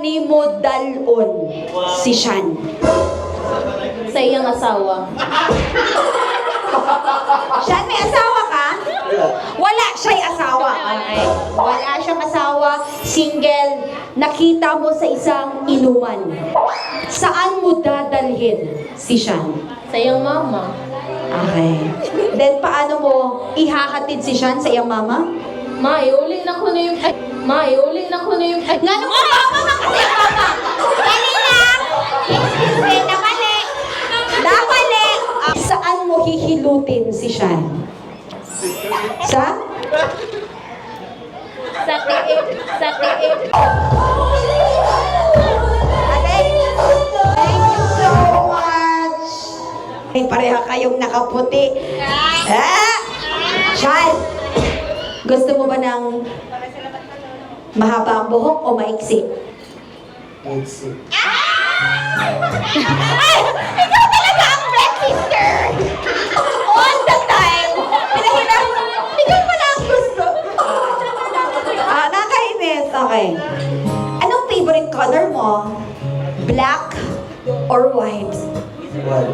ni mo dalon si Sean? Sa iyang asawa. Sean, may asawa ka? Wala siya'y asawa. Okay. Wala siyang asawa, single, nakita mo sa isang inuman. Saan mo dadalhin si Sean? Sa iyang mama. Okay. Then, paano mo ihahatid si Sean sa iyang mama? Ma, iuli na ko na yung... Ma, iuli na ko na yung... Nga nung mama ka kasi mama! Dali lang! Excuse me, namali! Namali! Saan mo hihilutin si Sean? Sa? Sa tiip. Sa tiip. Okay. Thank you so much! Ay, pareha kayong nakaputi. Sean! Gusto mo ba ng mahaba ang buhok o maiksi? Maiksi. Ay! Ikaw talaga ang black sister! All the time! Pinahirap mo. Ikaw pala ang gusto. Nakainis. Okay. Anong favorite color mo? Black or white? Wal.